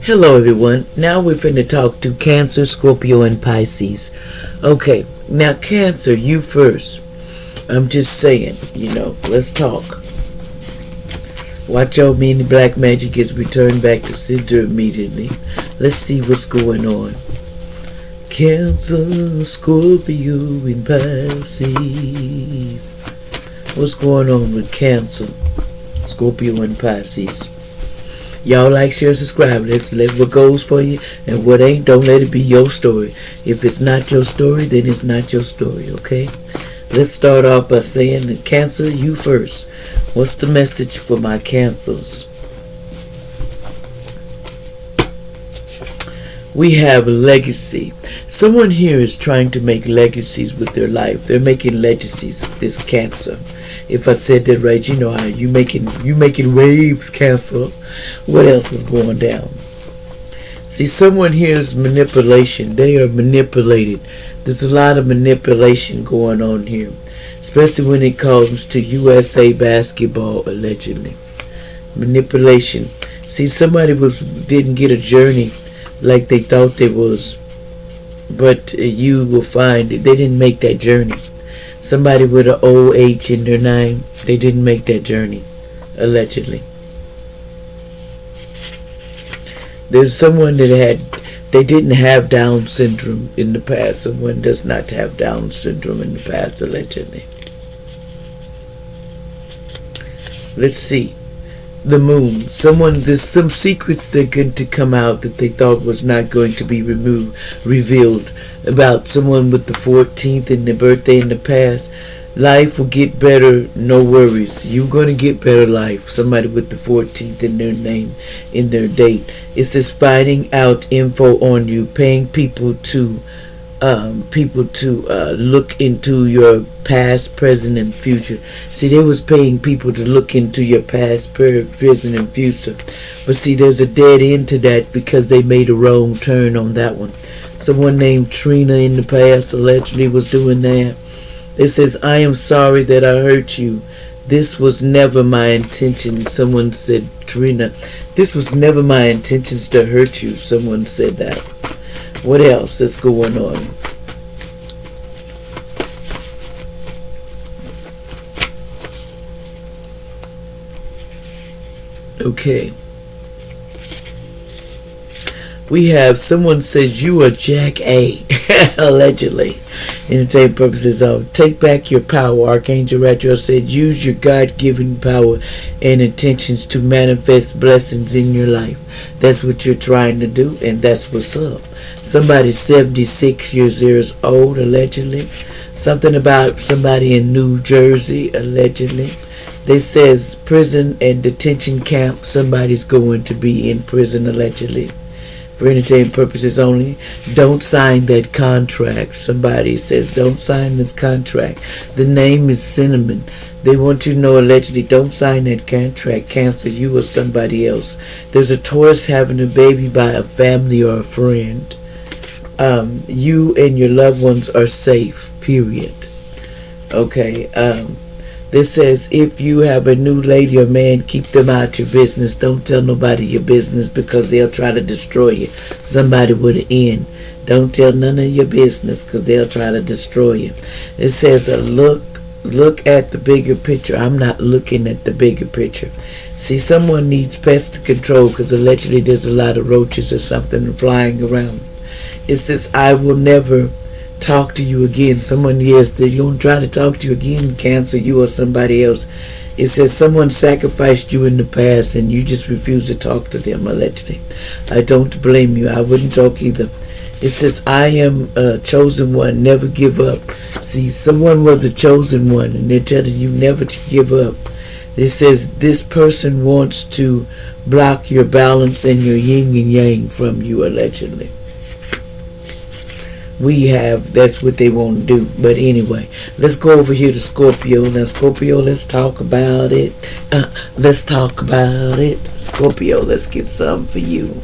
Hello everyone. Now we're finna talk to Cancer, Scorpio, and Pisces. Okay, now Cancer, you first. I'm just saying, let's talk. Watch out, meaning black magic is returned back to center immediately. Let's see what's going on. Cancer, Scorpio, and Pisces. What's going on with Cancer, Scorpio, and Pisces? Y'all like, share, subscribe. Let's let what goes for you, and what ain't, don't let it be your story. If it's not your story, then it's not your story, okay? Let's start off by saying that Cancer, you first. What's the message for my Cancers? We have legacy. Someone here is trying to make legacies with their life. They're making legacies, this Cancer. If I said that right, you know how you making waves, Cancer. What else is going down? See, someone here is manipulation. They are manipulated. There's a lot of manipulation going on here, especially when it comes to USA basketball, allegedly. Manipulation. See, somebody didn't get a journey like they thought they was, but you will find that they didn't make that journey. Somebody with an OH in their name, they didn't make that journey, allegedly. There's someone that they didn't have Down syndrome in the past. Someone does not have Down syndrome in the past, allegedly. Let's see. The moon. There's some secrets that are going to come out that they thought was not going to be revealed about someone with the 14th and their birthday in the past. Life will get better, no worries. You're going to get better life. Somebody with the 14th in their name, in their date. It says finding out info on you, paying people to look into your past, present, and future. See, they was paying people to look into your past, present, and future. But see, there's a dead end to that because they made a wrong turn on that one. Someone named Trina in the past allegedly was doing that. It says, I am sorry that I hurt you. This was never my intention. Someone said, Trina, this was never my intentions to hurt you. Someone said that. What else is going on? Okay. We have someone says you are Jack A. allegedly. Entertainment purposes of take back your power. Archangel Raphael said use your God-given power and intentions to manifest blessings in your life. That's what you're trying to do, and that's what's up. Somebody's 76 years old, allegedly. Something about somebody in New Jersey, allegedly. This says prison and detention camp. Somebody's going to be in prison, allegedly. For entertainment purposes only. Don't sign that contract. Somebody says don't sign this contract. The name is Cinnamon. They want you to know, allegedly, don't sign that contract. Cancer, you or somebody else. There's a Taurus having a baby by a family or a friend. You and your loved ones are safe, period. Okay. This says, if you have a new lady or man, keep them out your business. Don't tell nobody your business because they'll try to destroy you. Somebody with an N. Don't tell none of your business because they'll try to destroy you. It says, look at the bigger picture. I'm not looking at the bigger picture. See, someone needs pest control because allegedly there's a lot of roaches or something flying around. It says, I will never talk to you again. Someone, yes, they're going to try to talk to you again, Cancer, you or somebody else. It says someone sacrificed you in the past and you just refuse to talk to them, allegedly. I don't blame you. I wouldn't talk either. It says, I am a chosen one. Never give up. See, someone was a chosen one and they're telling you never to give up. It says this person wants to block your balance and your yin and yang from you, allegedly. That's what they want to do. But anyway, let's go over here to Scorpio. Now, Scorpio, let's talk about it. Scorpio, let's get some for you.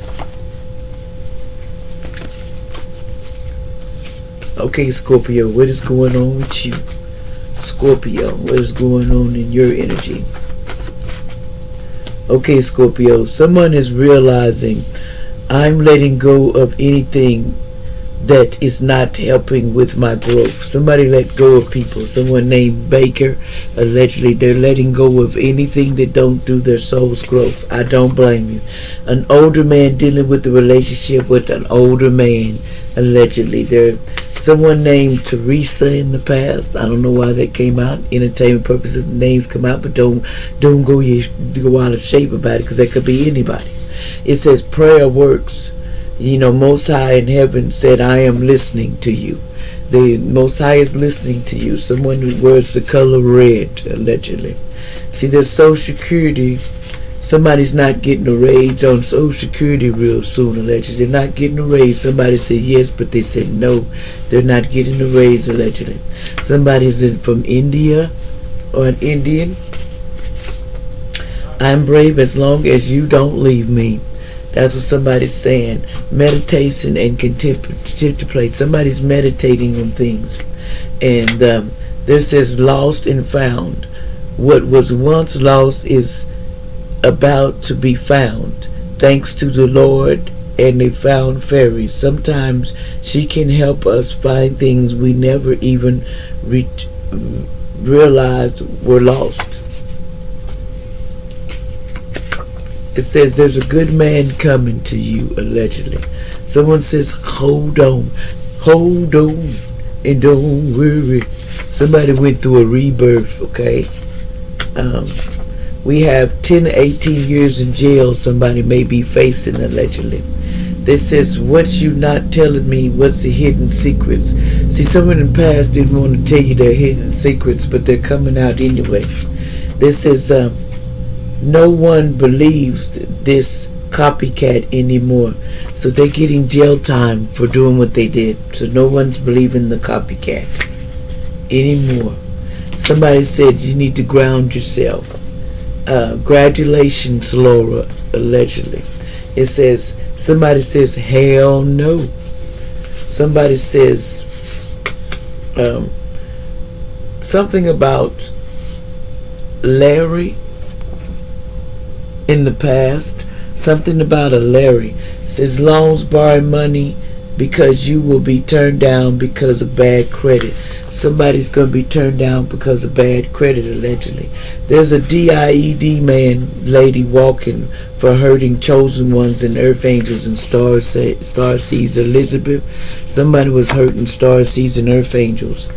Okay, Scorpio, what is going on with you? Scorpio, what is going on in your energy? Okay, Scorpio, someone is realizing I'm letting go of anything that is not helping with my growth. Somebody let go of people. Someone named Baker, allegedly, they're letting go of anything that don't do their soul's growth. I don't blame you. An older man dealing with the relationship with an older man, allegedly. There's someone named Teresa in the past. I don't know why that came out. Entertainment purposes, names come out, but don't go out of shape about it, because that could be anybody. It says prayer works. Most High in heaven said, I am listening to you. The Most High is listening to you. Someone who wears the color red, allegedly. See, there's Social Security. Somebody's not getting a raise on Social Security real soon, allegedly. They're not getting a raise. Somebody said yes, but they said no. They're not getting a raise, allegedly. Somebody's from India or an Indian. I'm brave as long as you don't leave me. That's what somebody's saying. Meditation and contemplate. Somebody's meditating on things. And there says lost and found. What was once lost is about to be found. Thanks to the Lord and they found fairies. Sometimes she can help us find things we never even realized were lost. It says there's a good man coming to you, allegedly. Someone says, hold on, and don't worry. Somebody went through a rebirth, okay? We have 10 to 18 years in jail somebody may be facing, allegedly. This says, what you not telling me, what's the hidden secrets? See, someone in the past didn't want to tell you their hidden secrets, but they're coming out anyway. This says, no one believes this copycat anymore. So they're getting jail time for doing what they did. So no one's believing the copycat anymore. Somebody said you need to ground yourself. Congratulations, Laura, allegedly. It says, somebody says, hell no. Somebody says something about Larry in the past. Something about a Larry. It says loans, borrow money because you will be turned down because of bad credit. Somebody's going to be turned down because of bad credit, allegedly. There's a DIED lady walking for hurting chosen ones and earth angels and star seeds. Elizabeth, somebody was hurting star seeds and earth angels.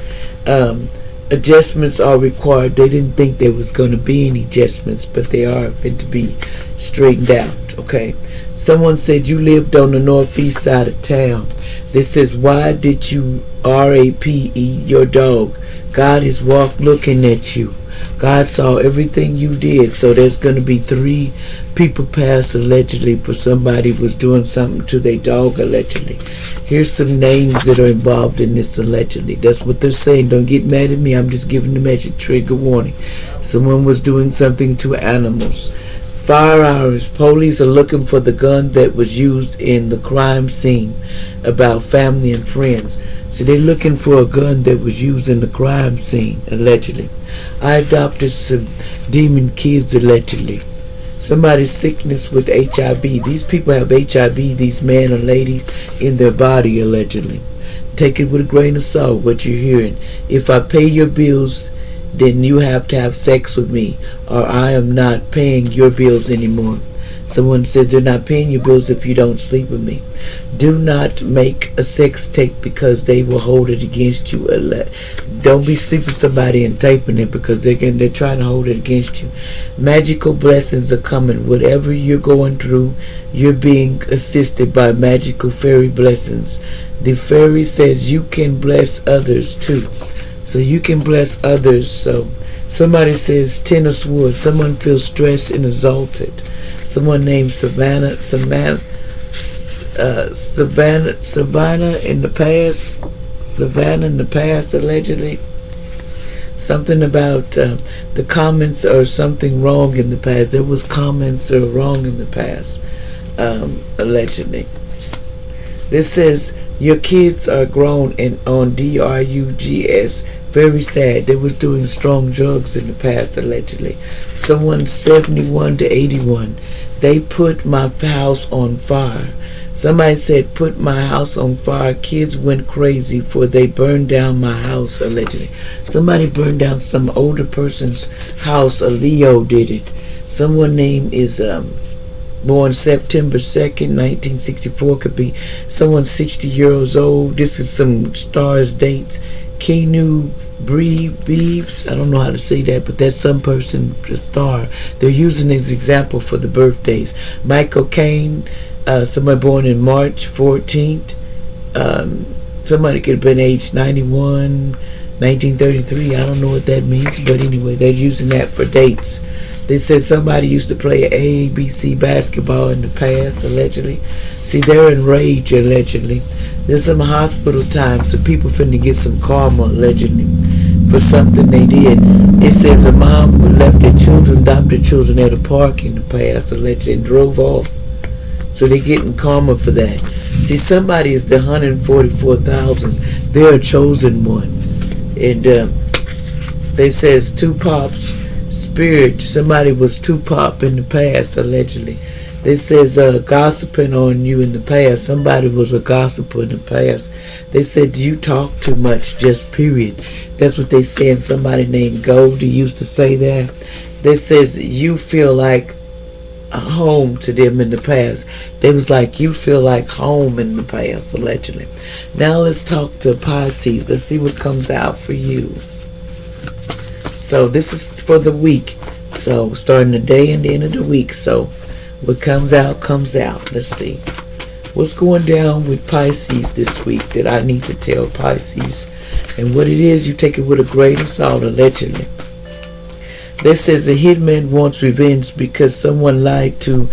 Adjustments are required. They didn't think there was going to be any adjustments, but they are meant to be straightened out, okay? Someone said you lived on the northeast side of town. This says, why did you RAPE your dog? God is looking at you. God saw everything you did. So there's going to be 3 people passed allegedly for somebody was doing something to their dog, allegedly. Here's some names that are involved in this, allegedly. That's what they're saying. Don't get mad at me. I'm just giving the message. Trigger warning. Someone was doing something to animals. Firearms. Police are looking for the gun that was used in the crime scene about family and friends. So they're looking for a gun that was used in the crime scene, allegedly. I adopted some demon kids, allegedly. Somebody's sickness with HIV. These people have HIV, these men or ladies, in their body, allegedly. Take it with a grain of salt, what you're hearing. If I pay your bills, then you have to have sex with me, or I am not paying your bills anymore. Someone said they're not paying your bills if you don't sleep with me. Do not make a sex tape because they will hold it against you. Don't be sleeping with somebody and taping it because they're trying to hold it against you. Magical blessings are coming. Whatever you're going through, you're being assisted by magical fairy blessings. The fairy says you can bless others too. So you can bless others. So somebody says 10 of swords. Someone feels stressed and exalted. Someone named Savannah in the past. Savannah in the past, allegedly. Something about the comments or something wrong in the past. There was comments that were wrong in the past, allegedly. This says your kids are grown and on drugs. Very sad. They was doing strong drugs in the past, allegedly. Someone 71 to 81. They put my house on fire. Somebody said, put my house on fire. Kids went crazy for they burned down my house, allegedly. Somebody burned down some older person's house. A Leo did it. Someone name is born September 2nd, 1964. Could be someone 60 years old. This is some stars dates. Keanu Reeves, I don't know how to say that, but that's some person, a star. They're using as example for the birthdays. Michael Caine, somebody born in March 14th. Somebody could have been aged 91, 1933. I don't know what that means, but anyway, they're using that for dates. They said somebody used to play ABC basketball in the past, allegedly. See, they're enraged, allegedly. There's some hospital time, so people finna get some karma, allegedly, for something they did. It says a mom left their children, adopted children at a park in the past, allegedly, and drove off. So they're getting karma for that. See, somebody is the 144,000. They're a chosen one. And they says Tupac's spirit, somebody was Tupac in the past, allegedly. They says gossiping on you in the past. Somebody was a gossiper in the past. They said you talk too much, just period. That's what they said. Somebody named Goldie used to say that. They says you feel like a home to them in the past. They was like you feel like home in the past, allegedly. Now let's talk to Pisces. Let's see what comes out for you. So this is for the week. So starting the day and the end of the week. So what comes out, comes out. Let's see. What's going down with Pisces this week that I need to tell Pisces? And what it is, you take it with a grain of salt, allegedly. This says a hitman wants revenge because someone lied to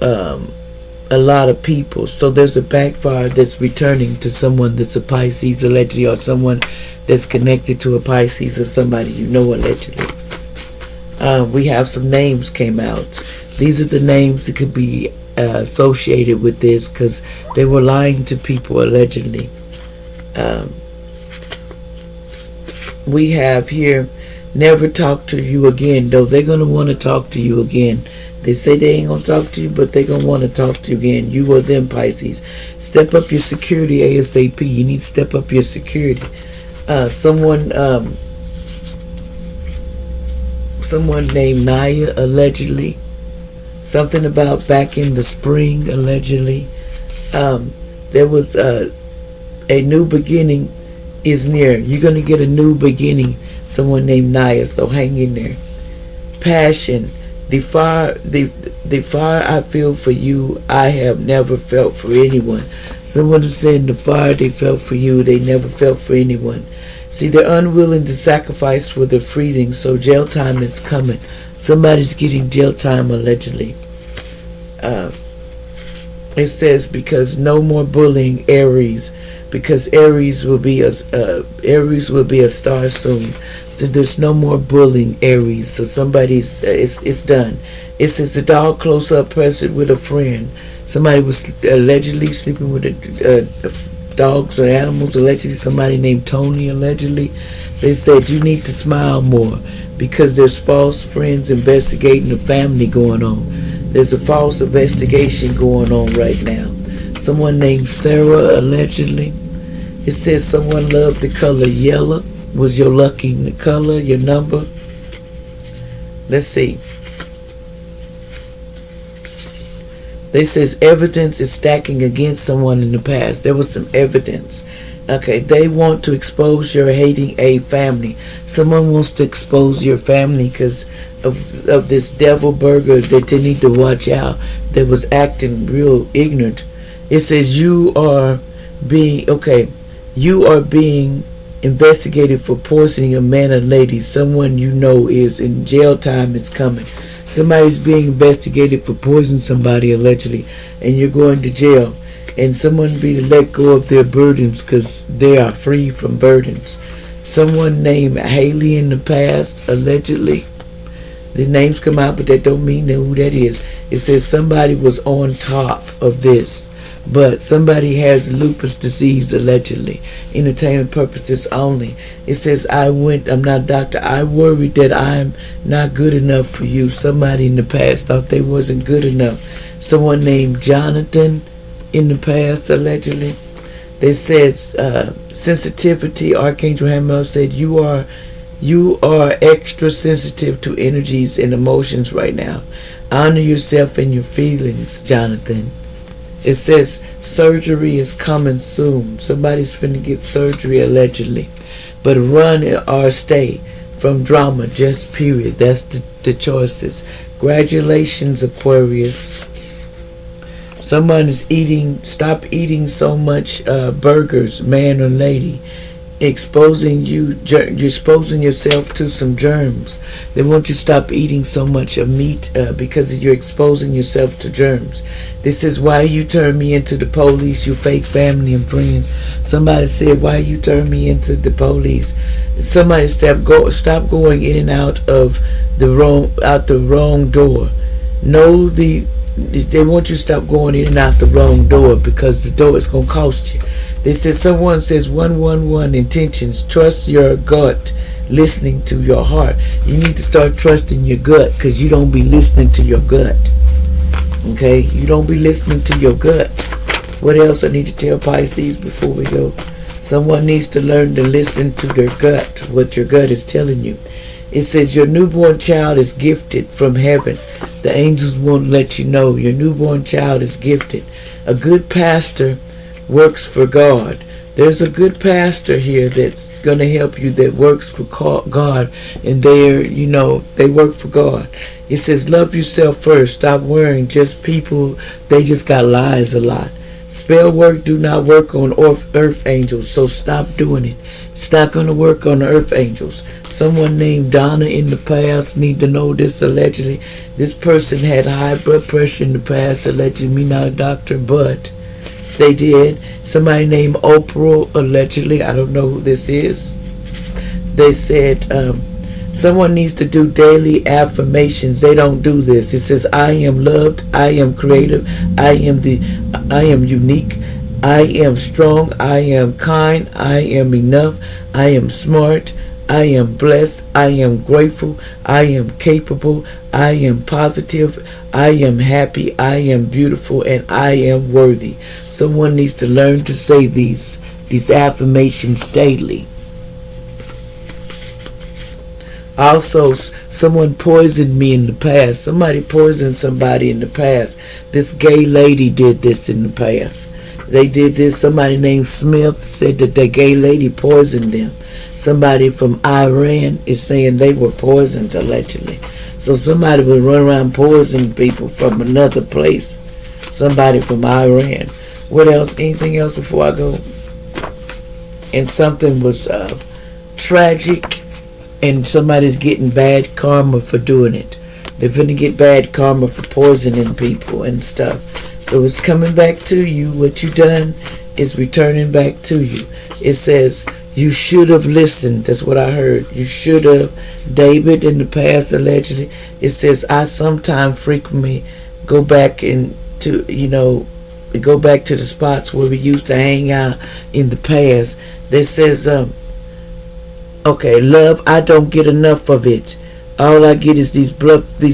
a lot of people. So there's a backfire that's returning to someone that's a Pisces, allegedly, or someone that's connected to a Pisces or somebody you know, allegedly. We have some names came out. These are the names that could be associated with this because they were lying to people, allegedly. We have here, never talk to you again, though they're going to want to talk to you again. They say they ain't going to talk to you, but they're going to want to talk to you again. You or them, Pisces. Step up your security ASAP. You need to step up your security. Someone named Naya, allegedly. Something about back in the spring, allegedly. There was a new beginning is near. You're going to get a new beginning. Someone named Naya, so hang in there. Passion. The fire I feel for you, I have never felt for anyone. Someone is saying the fire they felt for you, they never felt for anyone. See, they're unwilling to sacrifice for their freedom, so jail time is coming. Somebody's getting jail time, allegedly. It says because no more bullying, Aries, because Aries will be a star soon. So there's no more bullying, Aries. So somebody's it's done. It says the dog close up present with a friend. Somebody was allegedly sleeping with dogs or animals. Allegedly, somebody named Tony. Allegedly, they said you need to smile more because there's false friends investigating the family going on. There's a false investigation going on right now. Someone named Sarah, allegedly. It says someone loved the color yellow. Was your lucky color, your number? Let's see. They says evidence is stacking against someone in the past. There was some evidence. Okay, they want to expose your hating a family. Someone wants to expose your family because of this devil burger that they need to watch out. That was acting real ignorant. It says you are being investigated for poisoning a man or lady. Someone you know is in jail time is coming. Somebody's being investigated for poisoning somebody, allegedly, and you're going to jail. And someone be to let go of their burdens because they are free from burdens. Someone named Haley in the past, allegedly. The names come out, but that don't mean who that is. It says somebody was on top of this. But somebody has lupus disease, allegedly. Entertainment purposes only. It says, I'm not a doctor. I worried that I'm not good enough for you. Somebody in the past thought they wasn't good enough. someone named Jonathan in the past, allegedly. They said sensitivity. Archangel Hamiel said you are extra sensitive to energies and emotions right now. Honor yourself and your feelings, Jonathan. It says surgery is coming soon. Somebody's finna get surgery, allegedly. But run or stay from drama, just period. That's the choices. Congratulations, Aquarius. Someone is stop eating so much burgers, man or lady. You're exposing yourself to some germs. They want you to stop eating so much of meat because you're exposing yourself to germs. This is why you turn me into the police, you fake family and friends. Somebody said, why you turn me into the police? Somebody stop going in and out of the wrong door. They want you to stop going in and out the wrong door because the door is going to cost you. They said someone says 111 intentions. Trust your gut, listening to your heart. You need to start trusting your gut because you don't be listening to your gut. Okay? You don't be listening to your gut. What else I need to tell Pisces before we go? Someone needs to learn to listen to their gut, what your gut is telling you. It says your newborn child is gifted from heaven. The angels won't let you know your newborn child is gifted. A good pastor works for God. There's a good pastor here that's going to help you that works for God, and they work for God. It says love yourself first. Stop worrying just people. They just got lies a lot. Spell work do not work on earth angels, so stop doing it. It's not going to work on the earth angels. Someone named Donna in the past need to know this, allegedly. This person had high blood pressure in the past, allegedly. Me not a doctor, but they did. Somebody named April, allegedly. I don't know who this is. They said someone needs to do daily affirmations. They don't do this. It says, I am loved. I am creative. I am unique. I am strong. I am kind. I am enough. I am smart. I am blessed. I am grateful. I am capable. I am positive. I am happy. I am beautiful. And I am worthy. Someone needs to learn to say these affirmations daily. Also, someone poisoned me in the past. Somebody poisoned somebody in the past. This gay lady did this in the past. They did this. Somebody named Smith said that the gay lady poisoned them. Somebody from Iran is saying they were poisoned, allegedly. So somebody would run around poisoning people from another place. Somebody from Iran. What else? Anything else before I go? And something was tragic, and somebody's getting bad karma for doing it. They're finna get bad karma for poisoning people and stuff. So it's coming back to you. What you done is returning back to you. It says, you should have listened. That's what I heard. You should have. David in the past, allegedly. It says, I sometimes frequently go back to the spots where we used to hang out in the past. That says, okay, love, I don't get enough of it. All I get is these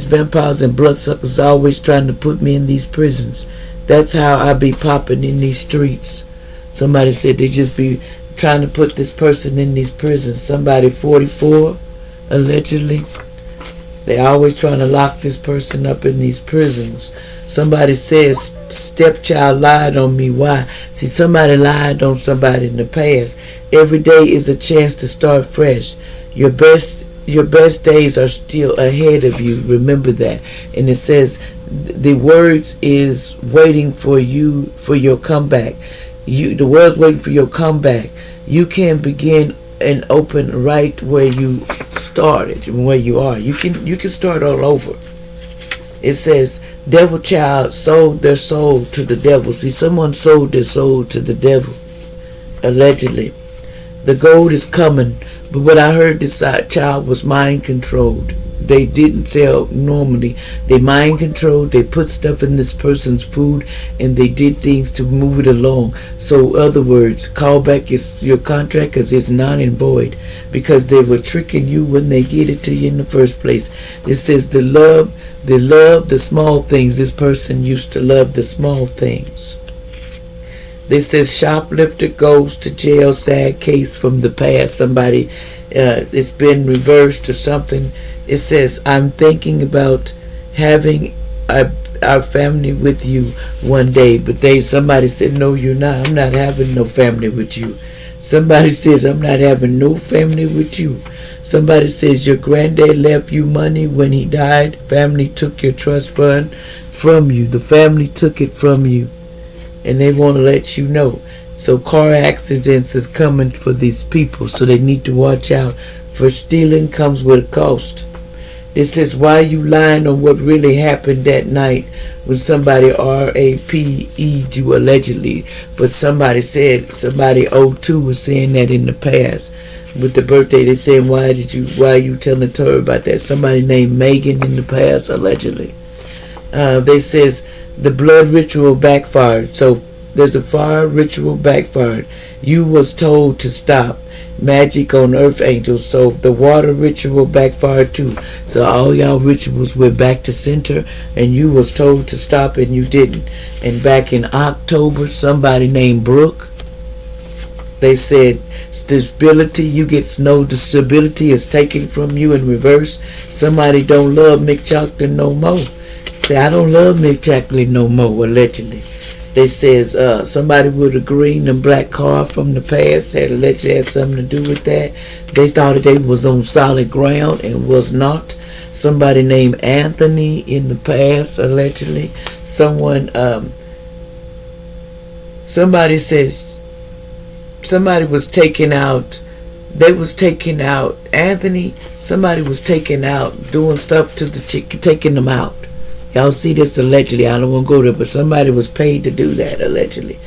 vampires and bloodsuckers always trying to put me in these prisons. That's how I be popping in these streets. Somebody said they just be trying to put this person in these prisons. Somebody 44, allegedly. They always trying to lock this person up in these prisons. Somebody says stepchild lied on me. Why? See, somebody lied on somebody in the past. Every day is a chance to start fresh. Your best days are still ahead of you. Remember that. And it says the words is waiting for you for your comeback. The world's waiting for your comeback. You can begin and open right where you started, where you are. You can start all over. It says devil child sold their soul to the devil. See, someone sold their soul to the devil, allegedly. The gold is coming, but what I heard, this child was mind controlled. they didn't tell normally. They mind controlled. They put stuff in this person's food, and they did things to move it along. So, other words, call back your contract because it's non and void, because they were tricking you when they get it to you in the first place. It says the love the small things. This person used to love the small things. This says shoplifter goes to jail, sad case from the past. Somebody, it's been reversed or something. It says, I'm thinking about having our family with you one day. But somebody said, no, you're not. I'm not having no family with you. Somebody says, I'm not having no family with you. Somebody says, your granddad left you money when he died. Family took your trust fund from you. The family took it from you. And they want to let you know. So car accidents is coming for these people. So they need to watch out. For stealing comes with a cost. It says, why are you lying on what really happened that night when somebody raped you allegedly? But somebody 02 was saying that in the past. With the birthday, they saying, why are you telling her about that? Somebody named Megan in the past, allegedly. They says, the blood ritual backfired. So there's a fire ritual backfired. You was told to stop. Magic on earth angels. So the water ritual backfired too. So all y'all rituals went back to center, and you was told to stop and you didn't. And back in October, somebody named Brooke, they said stability, you get snow, the stability is taken from you in reverse. Somebody don't love Mick Chocolate no more. Say, I don't love Mick Chocolate no more, allegedly. They says somebody with a green and black car from the past allegedly had something to do with that. They thought they was on solid ground and was not. Somebody named Anthony in the past, allegedly. Somebody says somebody was taken out. They was taking out Anthony. Somebody was taken out, doing stuff to the chick, taking them out. Y'all see this allegedly. I don't want to go there, but somebody was paid to do that allegedly.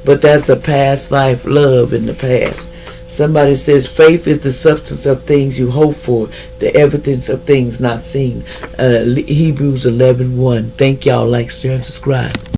But that's a past life love in the past. Somebody says faith is the substance of things you hope for, the evidence of things not seen. Hebrews 11:1. Thank y'all. Like, share, and subscribe.